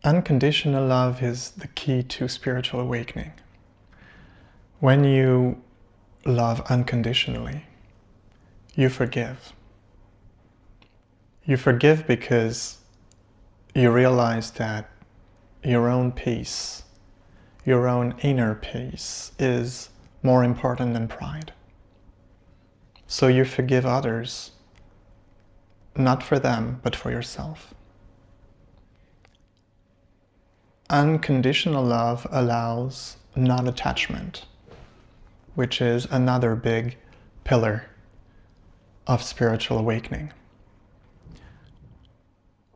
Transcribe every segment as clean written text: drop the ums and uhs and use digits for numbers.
Unconditional love is the key to spiritual awakening. When you love unconditionally, you forgive. You forgive because you realize that your own peace, your own inner peace, is more important than pride. So you forgive others, not for them, but for yourself. Unconditional love allows non-attachment, which is another big pillar of spiritual awakening.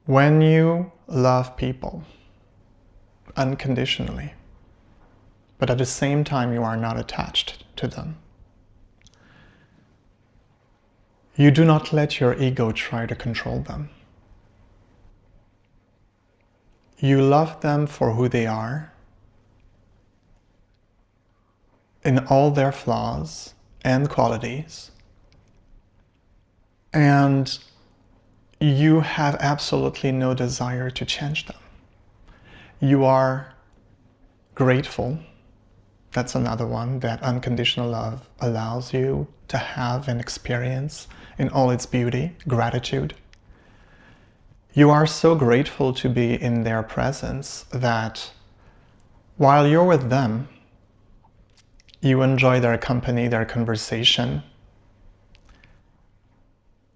When you love people unconditionally, but at the same time you are not attached to them, you do not let your ego try to control them. You love them for who they are, in all their flaws and qualities, and you have absolutely no desire to change them. You are grateful. That's another one that unconditional love allows you to have and experience in all its beauty, gratitude. You are so grateful to be in their presence that while you're with them, you enjoy their company, their conversation.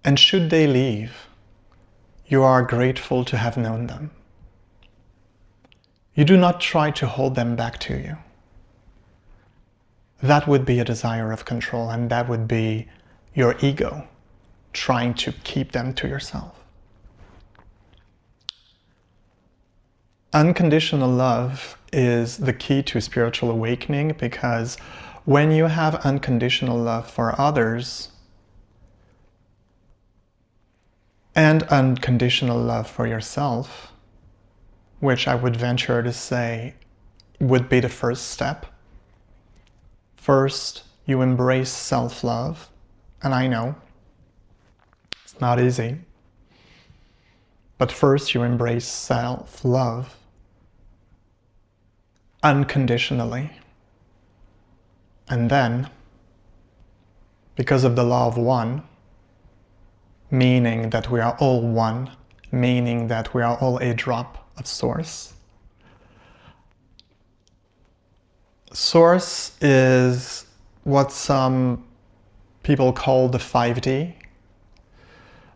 And should they leave, you are grateful to have known them. You do not try to hold them back to you. That would be a desire of control, and that would be your ego trying to keep them to yourself. Unconditional love is the key to spiritual awakening, because when you have unconditional love for others and unconditional love for yourself, which I would venture to say would be the first step. First, you embrace self-love, and I know it's not easy, but first you embrace self-love unconditionally. And then, because of the law of one, meaning that we are all one, meaning that we are all a drop of Source. Source is what some people call the 5D,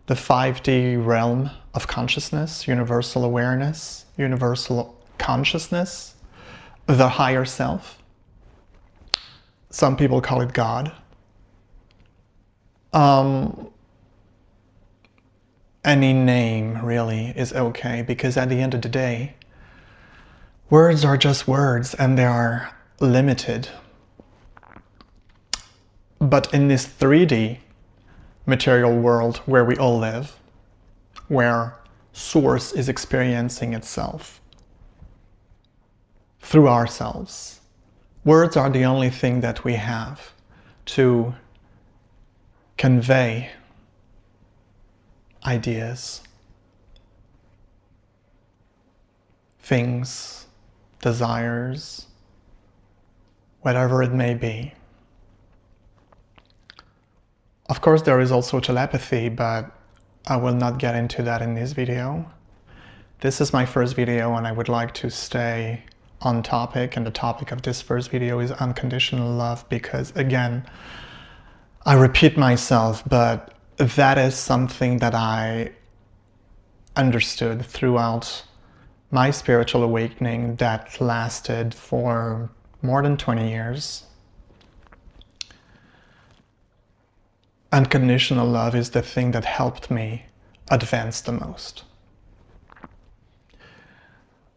the 5D realm of consciousness, universal awareness, universal consciousness, the higher self. Some people call it God. Any name really is okay, because at the end of the day, words are just words and they are limited. But in this 3D material world where we all live, where Source is experiencing itself through ourselves, words are the only thing that we have to convey ideas, things, desires, whatever it may be. Of course, there is also telepathy, but I will not get into that in this video. This is my first video and I would like to stay on topic, and the topic of this first video is unconditional love, because again, I repeat myself, but that is something that I understood throughout my spiritual awakening that lasted for more than 20 years. Unconditional love is the thing that helped me advance the most.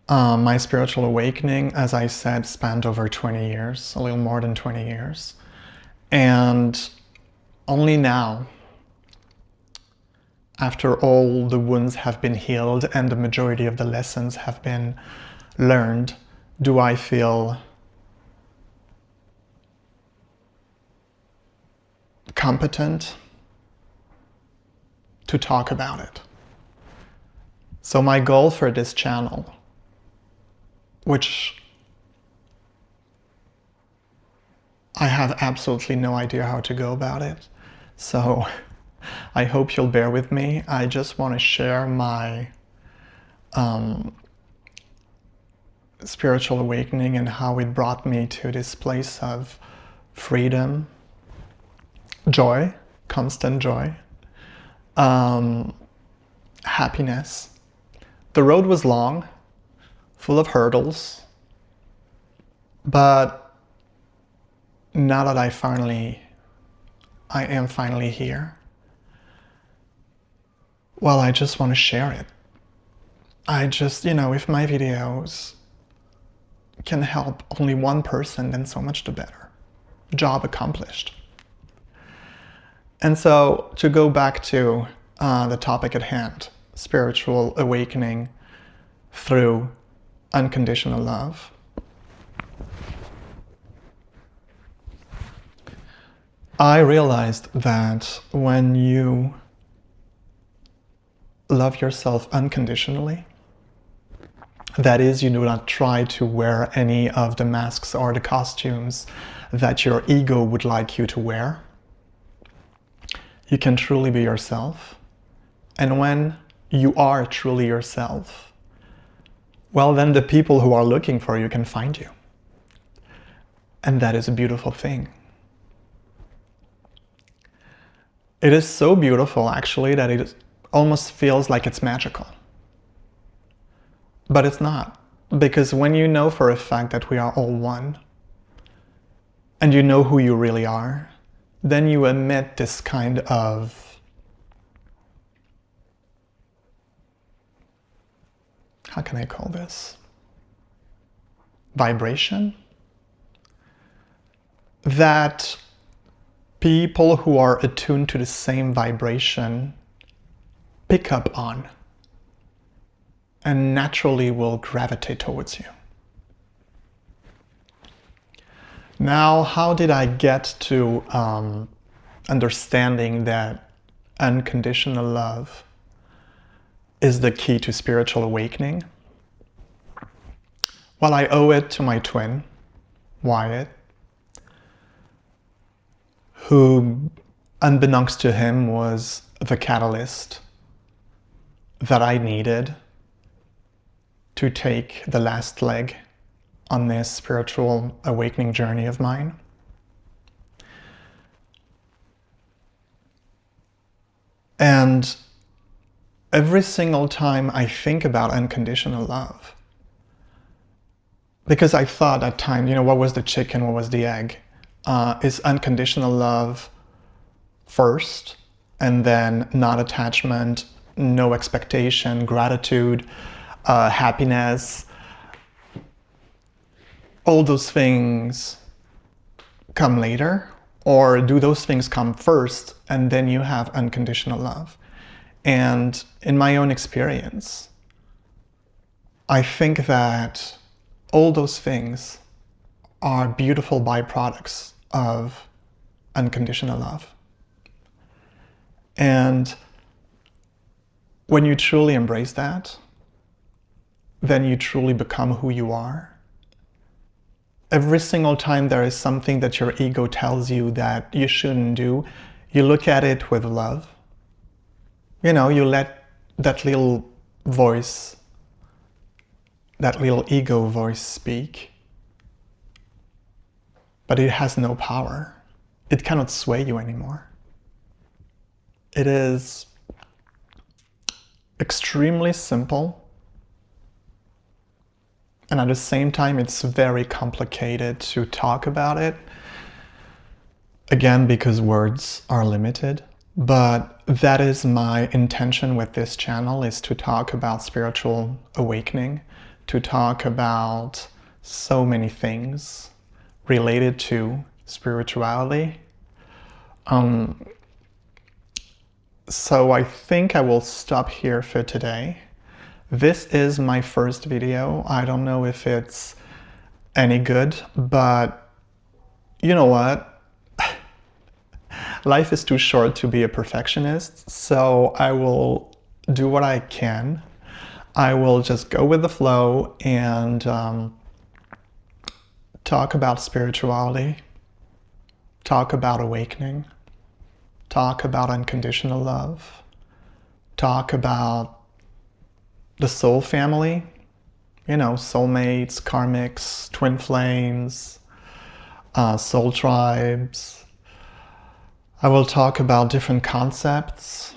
My spiritual awakening, as I said, spanned over 20 years, a little more than 20 years. And only now, after all the wounds have been healed and the majority of the lessons have been learned, do I feel competent to talk about it. So my goal for this channel which I have absolutely no idea how to go about it. So I hope you'll bear with me. I just want to share my spiritual awakening and how it brought me to this place of freedom, joy, constant joy, happiness. The road was long, full of hurdles, but now that I am finally here, well, I just want to share it. I just, if my videos can help only one person, then so much the better. Job accomplished. And so, to go back to the topic at hand, spiritual awakening through unconditional love. I realized that when you love yourself unconditionally, that is, you do not try to wear any of the masks or the costumes that your ego would like you to wear. You can truly be yourself. And when you are truly yourself, well, then the people who are looking for you can find you. And that is a beautiful thing. It is so beautiful, actually, that it almost feels like it's magical. But it's not. Because when you know for a fact that we are all one, and you know who you really are, then you emit this kind of, how can I call this? Vibration? That people who are attuned to the same vibration pick up on and naturally will gravitate towards you. Now, how did I get to understanding that unconditional love is the key to spiritual awakening? Well, I owe it to my twin, Wyatt, who, unbeknownst to him, was the catalyst that I needed to take the last leg on this spiritual awakening journey of mine. And every single time I think about unconditional love, because I thought at times, what was the chicken, what was the egg? Is unconditional love first, and then non-attachment, no expectation, gratitude, happiness, all those things come later? Or do those things come first and then you have unconditional love? And in my own experience, I think that all those things are beautiful byproducts of unconditional love. And when you truly embrace that, then you truly become who you are. Every single time there is something that your ego tells you that you shouldn't do, you look at it with love. You let that little voice, that little ego voice speak. But it has no power. It cannot sway you anymore. It is extremely simple. And at the same time, it's very complicated to talk about it. Again, because words are limited. But that is my intention with this channel, is to talk about spiritual awakening, to talk about so many things related to spirituality. So I think I will stop here for today. This is my first video. I don't know if it's any good, but you know what? Life is too short to be a perfectionist, so I will do what I can. I will just go with the flow and talk about spirituality, talk about awakening, talk about unconditional love, talk about the soul family, you know, soulmates, karmics, twin flames, soul tribes. I will talk about different concepts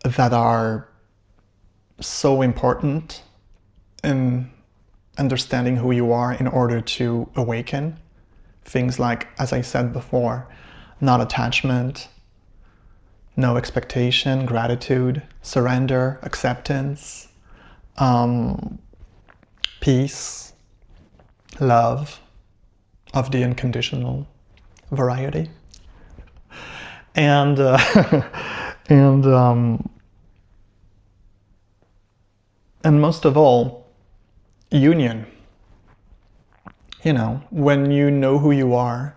that are so important in understanding who you are in order to awaken. Things like, as I said before, not attachment, no expectation, gratitude, surrender, acceptance, peace, love of the unconditional variety, and and most of all, union. You know, when you know who you are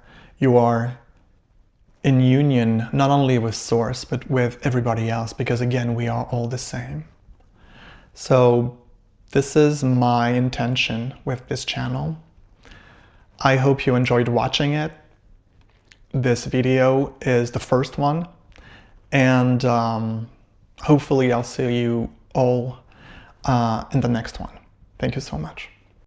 in union not only with Source but with everybody else, because again, we are all the same. So this is my intention with this channel. I hope you enjoyed watching it. This video is the first one, and hopefully I'll see you all in the next one. Thank you so much.